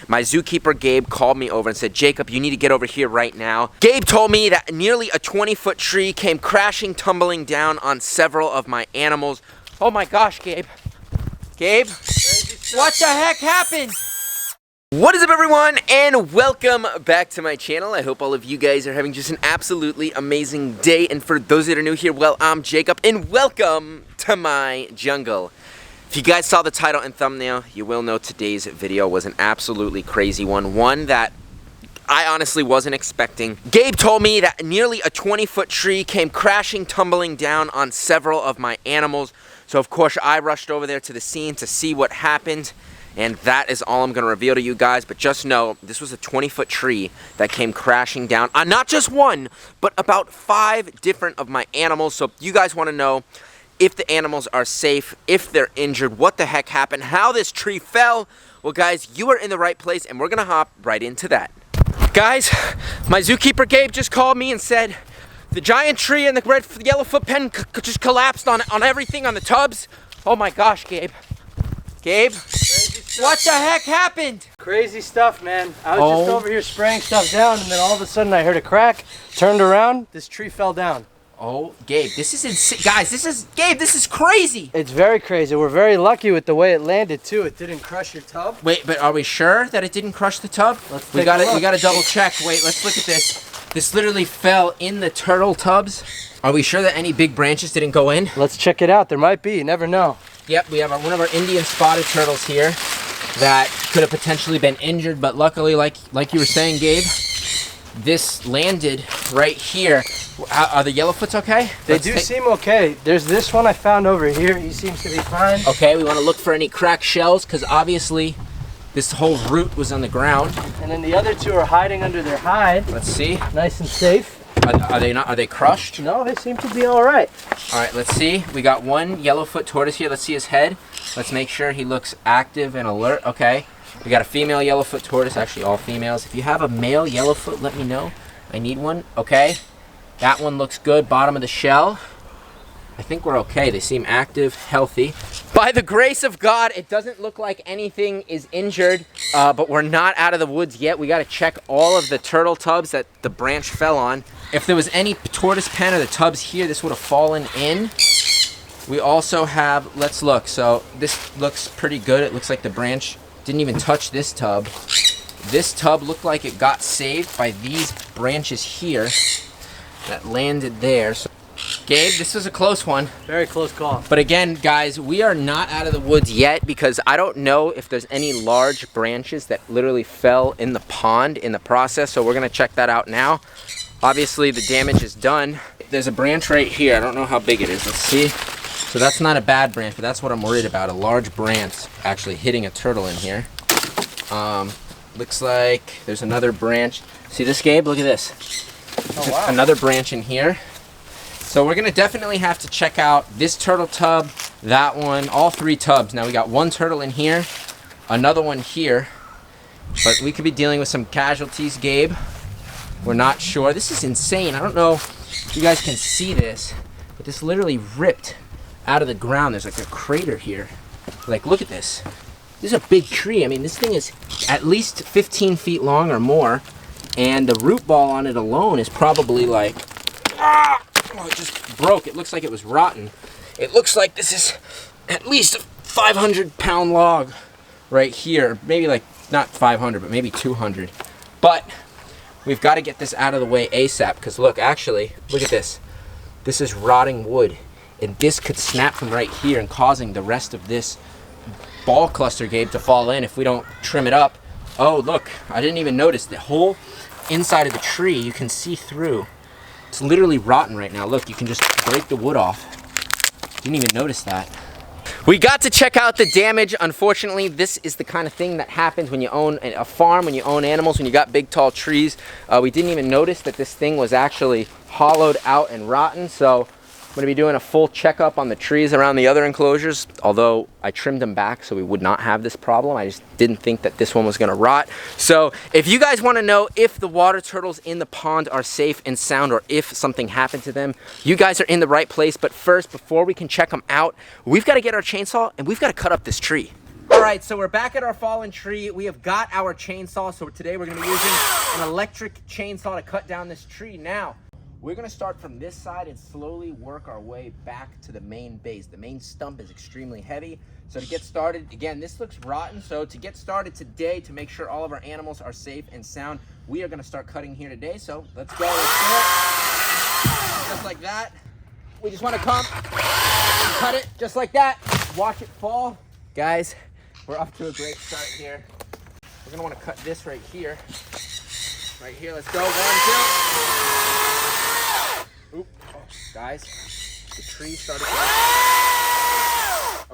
my zookeeper Gabe called me over and said, Jacob, you need to get over here right now. Gabe told me that nearly a 20-foot tree came crashing, tumbling down on several of my animals. Oh my gosh, Gabe. Gabe, what the heck happened? What is up, everyone, and welcome back to my channel. I hope all of you guys are having just an absolutely amazing day. And for those that are new here, well, I'm Jacob, and welcome to my jungle. If you guys saw the title and thumbnail, you will know today's video was an absolutely crazy one that I honestly wasn't expecting. Gabe told me that nearly a 20-foot tree came crashing, tumbling down on several of my animals. So of course I rushed over there to the scene to see what happened. And that is all I'm going to reveal to you guys. But just know, this was a 20-foot tree that came crashing down on not just one, but about 5 different of my animals. So if you guys want to know if the animals are safe, if they're injured, what the heck happened, how this tree fell, well guys, you are in the right place and we're going to hop right into that. Guys, my zookeeper Gabe just called me and said the giant tree and the red yellowfoot pen just collapsed on everything on the tubs. Oh my gosh, Gabe. Gabe? What the heck happened? Crazy stuff, man. I was just over here spraying stuff down, and then all of a sudden I heard a crack, turned around, this tree fell down. Oh, Gabe, this is insane. Guys, Gabe, this is crazy. It's very crazy. We're very lucky with the way it landed, too. It didn't crush your tub. Wait, but are we sure that it didn't crush the tub? We gotta double check. Wait, let's look at this. This literally fell in the turtle tubs. Are we sure that any big branches didn't go in? Let's check it out. There might be. You never know. Yep, we have one of our Indian spotted turtles here that could have potentially been injured, but luckily, like you were saying, Gabe, this landed right here. Are the yellowfoots okay? They do seem okay. There's this one I found over here. He seems to be fine. Okay, we want to look for any cracked shells because obviously this whole root was on the ground. And then the other 2 are hiding under their hide. Let's see. Nice and safe. Are they not? Are they crushed? No, they seem to be all right. All right, let's see. We got one yellowfoot tortoise here. Let's see his head. Let's make sure he looks active and alert. Okay. We got a female yellowfoot tortoise. Actually, all females. If you have a male yellowfoot, let me know. I need one. Okay. That one looks good. Bottom of the shell. I think we're okay. They seem active, healthy. By the grace of God, it doesn't look like anything is injured, but we're not out of the woods yet. We got to check all of the turtle tubs that the branch fell on. If there was any tortoise pen or the tubs here, this would have fallen in. We also have, let's look. So this looks pretty good. It looks like the branch didn't even touch this tub. This tub looked like it got saved by these branches here that landed there. So, Gabe, this was a close one. Very close call. But again, guys, we are not out of the woods yet because I don't know if there's any large branches that literally fell in the pond in the process. So we're going to check that out now. Obviously, the damage is done. There's a branch right here. I don't know how big it is. Let's see. So that's not a bad branch, but that's what I'm worried about. A large branch actually hitting a turtle in here. Looks like there's another branch. See this, Gabe? Look at this. Oh, wow. Another branch in here. So we're gonna definitely have to check out this turtle tub, that one, all 3 tubs. Now we got one turtle in here, another one here, but we could be dealing with some casualties, Gabe. We're not sure. This is insane. I don't know if you guys can see this, but this literally ripped out of the ground. There's like a crater here. Like, look at this. This is a big tree. I mean, this thing is at least 15 feet long or more, and the root ball on it alone is probably like, oh, it just broke. It looks like it was rotten. It looks like this is at least a 500-pound log right here. Maybe like, not 500, but maybe 200. But we've got to get this out of the way ASAP because look, actually, look at this. This is rotting wood. And this could snap from right here and causing the rest of this ball cluster, Gabe, to fall in if we don't trim it up. Oh, look, I didn't even notice the whole inside of the tree. You can see through. It's literally rotten right now. Look, you can just break the wood off. Didn't even notice that. We got to check out the damage. Unfortunately, this is the kind of thing that happens when you own a farm, when you own animals, when you got big, tall trees. We didn't even notice that this thing was actually hollowed out and rotten. So I'm going to be doing a full checkup on the trees around the other enclosures, although I trimmed them back so we would not have this problem. I just didn't think that this one was going to rot. So if you guys want to know if the water turtles in the pond are safe and sound or if something happened to them, you guys are in the right place. But first, before we can check them out, we've got to get our chainsaw and we've got to cut up this tree. All right, so we're back at our fallen tree. We have got our chainsaw. So today we're gonna be using an electric chainsaw to cut down this tree. Now, we're gonna start from this side and slowly work our way back to the main base. The main stump is extremely heavy. So to get started, again, this looks rotten. So to get started today, to make sure all of our animals are safe and sound, we are gonna start cutting here today. So let's go, let's do it. Just like that. We just wanna come and cut it just like that. Watch it fall. Guys, we're off to a great start here. We're gonna wanna cut this right here. Right here, let's go, 1, 2. Oop, oh, guys, the tree started to...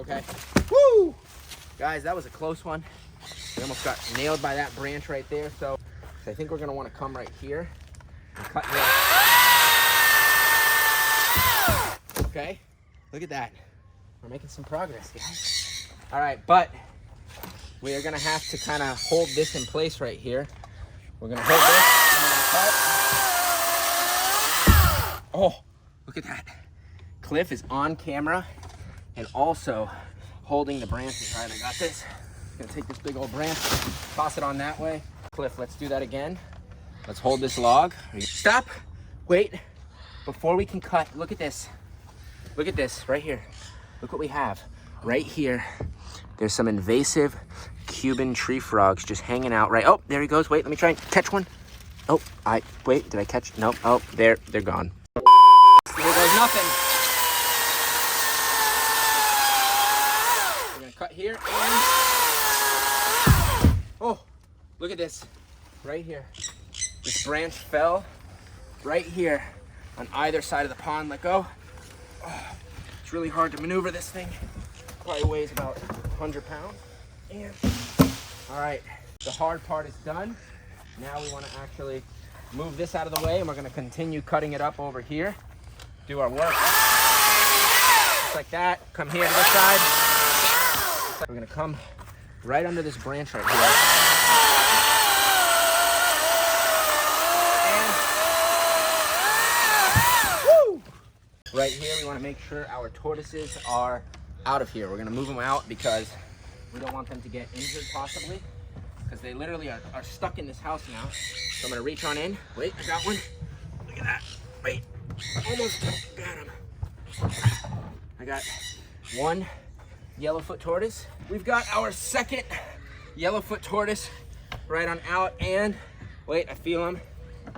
Okay, woo! Guys, that was a close one. We almost got nailed by that branch right there, so I think we're gonna wanna come right here and cut this. Okay, look at that. We're making some progress, guys. All right, but we are gonna have to kind of hold this in place right here. We're gonna hold this, and we're gonna cut. Oh, look at that. Cliff is on camera and also holding the branches. All right, I got this. I'm gonna take this big old branch, toss it on that way. Cliff, let's do that again. Let's hold this log. Stop, wait. Before we can cut, look at this. Look at this right here. Look what we have right here. There's some invasive Cuban tree frogs just hanging out right. Oh, there he goes. Wait, let me try and catch one. Oh, wait, did I catch? Nope. Oh, they're gone. There goes nothing. We're gonna cut here and, oh, look at this right here. This branch fell right here on either side of the pond. Let go. Oh, it's really hard to maneuver this thing. Probably weighs about 100 pounds. And all right, the hard part is done. Now we want to actually move this out of the way, and we're going to continue cutting it up over here. Do our work. Just like that. Come here to this side. We're going to come right under this branch right here. And woo! Right here, we want to make sure our tortoises are out of here. We're going to move them out because we don't want them to get injured possibly, because they literally are stuck in this house now. So I'm gonna reach on in. Wait, I got one. Look at that. Wait, almost got him. I got one yellowfoot tortoise. We've got our second yellowfoot tortoise right on out, and wait, I feel him.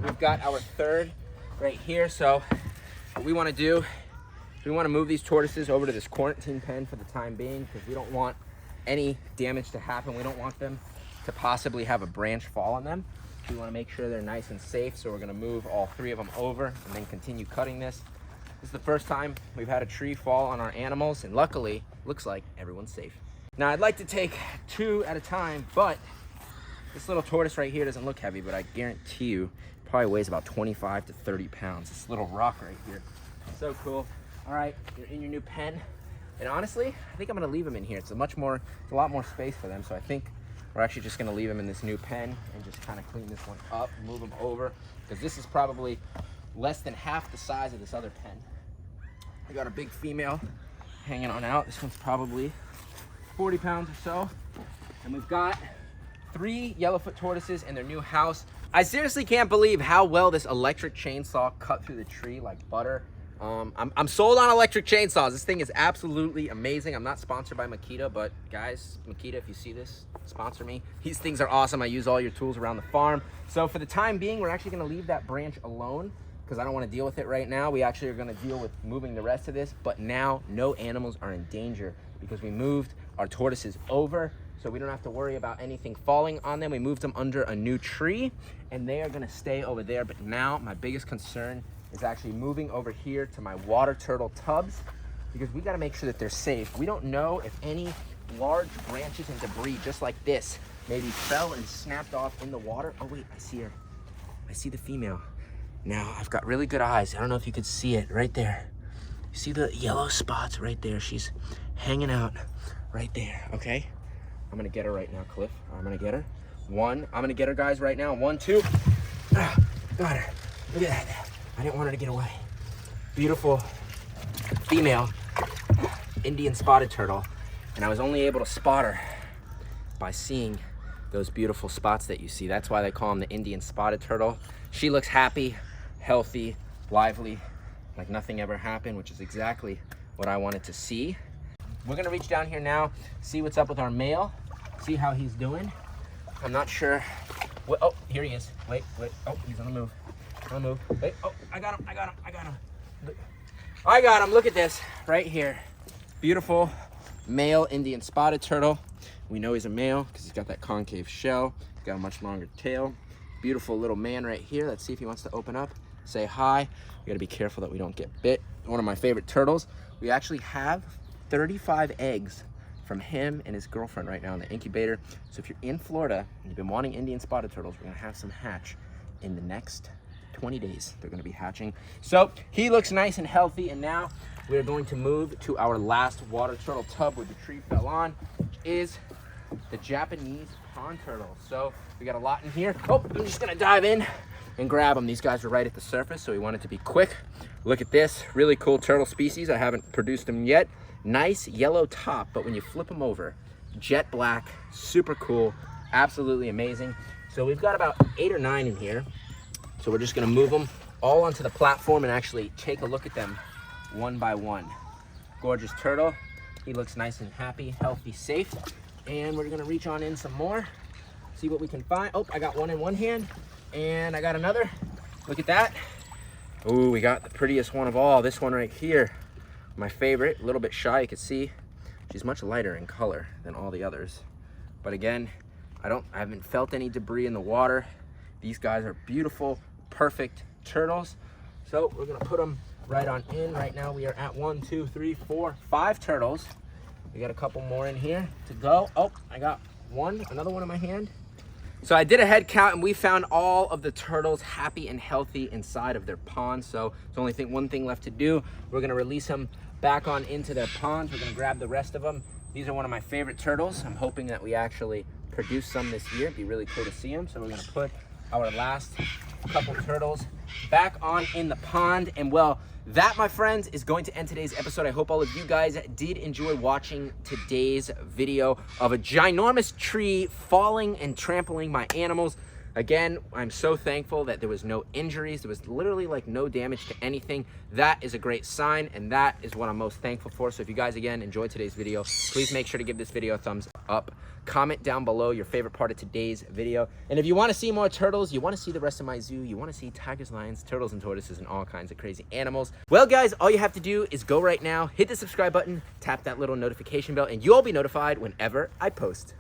We've got our third right here. So what we wanna do, we wanna move these tortoises over to this quarantine pen for the time being, because we don't want any damage to happen. We don't want them to possibly have a branch fall on them. We want to make sure they're nice and safe, so we're going to move all 3 of them over and then continue cutting this. This is the first time we've had a tree fall on our animals, and luckily, looks like everyone's safe. Now, I'd like to take 2 at a time, but this little tortoise right here doesn't look heavy, but I guarantee you, it probably weighs about 25 to 30 pounds. This little rock right here. So cool. All right, you're in your new pen. And honestly, I think I'm gonna leave them in here. It's a lot more space for them. So I think we're actually just gonna leave them in this new pen and just kind of clean this one up, move them over, because this is probably less than half the size of this other pen. We got a big female hanging on out. This one's probably 40 pounds or so. And we've got 3 yellowfoot tortoises in their new house. I seriously can't believe how well this electric chainsaw cut through the tree like butter. I'm sold on electric chainsaws. This thing is absolutely amazing. I'm not sponsored by Makita, but guys, Makita, if you see this, sponsor me. These things are awesome. I use all your tools around the farm. So for the time being, we're actually gonna leave that branch alone because I don't wanna deal with it right now. We actually are gonna deal with moving the rest of this, but now no animals are in danger because we moved our tortoises over, so we don't have to worry about anything falling on them. We moved them under a new tree and they are gonna stay over there. But now my biggest concern is actually moving over here to my water turtle tubs, because we got to make sure that they're safe. We don't know if any large branches and debris just like this maybe fell and snapped off in the water. Oh wait, I see her. I see the female. Now I've got really good eyes. I don't know if you could see it right there. You see the yellow spots right there? She's hanging out right there, okay? I'm gonna get her right now, Cliff. I'm gonna get her. I'm gonna get her, guys, right now. 1, 2. Got her. Look at that. I didn't want her to get away. Beautiful female Indian spotted turtle. And I was only able to spot her by seeing those beautiful spots that you see. That's why they call him the Indian spotted turtle. She looks happy, healthy, lively, like nothing ever happened, which is exactly what I wanted to see. We're gonna reach down here now, see what's up with our male, see how he's doing. I'm not sure. Oh, here he is. Wait. Oh, he's on the move. On the move. Wait. Oh, I got him. I got him. Look at this right here. Beautiful male Indian spotted turtle. We know he's a male because he's got that concave shell. He's got a much longer tail. Beautiful little man right here. Let's see if he wants to open up. Say hi. We gotta be careful that we don't get bit. One of my favorite turtles. We actually have 35 eggs from him and his girlfriend right now in the incubator. So if you're in Florida and you've been wanting Indian spotted turtles, we're gonna have some hatch in the next 20 days. They're gonna be hatching. So he looks nice and healthy, and now we're going to move to our last water turtle tub where the tree fell on, which is the Japanese pond turtle. So we got a lot in here. Oh, I'm just gonna dive in and grab them. These guys are right at the surface, so we want it to be quick. Look at this, really cool turtle species. I haven't produced them yet. Nice yellow top, but when you flip them over, jet black, super cool, absolutely amazing. So we've got about 8 or 9 in here. So we're just gonna move them all onto the platform and actually take a look at them one by one. Gorgeous turtle. He looks nice and happy, healthy, safe. And we're gonna reach on in some more, see what we can find. Oh, I got one in one hand and I got another. Look at that. Ooh, we got the prettiest one of all, this one right here. My favorite, a little bit shy, you can see. She's much lighter in color than all the others. But again, I haven't felt any debris in the water. These guys are beautiful, perfect turtles. So we're gonna put them right on in. Right now we are at 1, 2, 3, 4, 5 turtles. We got a couple more in here to go. Oh, I got another one in my hand. So I did a head count and we found all of the turtles happy and healthy inside of their pond. So there's only one thing left to do. We're gonna release them back on into their ponds. We're gonna grab the rest of them. These are one of my favorite turtles. I'm hoping that we actually produce some this year. It'd be really cool to see them. So we're gonna put our last couple turtles back on in the pond. And well, that, my friends, is going to end today's episode. I hope all of you guys did enjoy watching today's video of a ginormous tree falling and trampling my animals. Again, I'm so thankful that there was no injuries. There was literally like no damage to anything. That is a great sign, and that is what I'm most thankful for. So if you guys, again, enjoyed today's video, please make sure to give this video a thumbs up. Comment down below your favorite part of today's video. And if you want to see more turtles, you want to see the rest of my zoo, you want to see tigers, lions, turtles, and tortoises, and all kinds of crazy animals, well, guys, all you have to do is go right now, hit the subscribe button, tap that little notification bell, and you'll be notified whenever I post.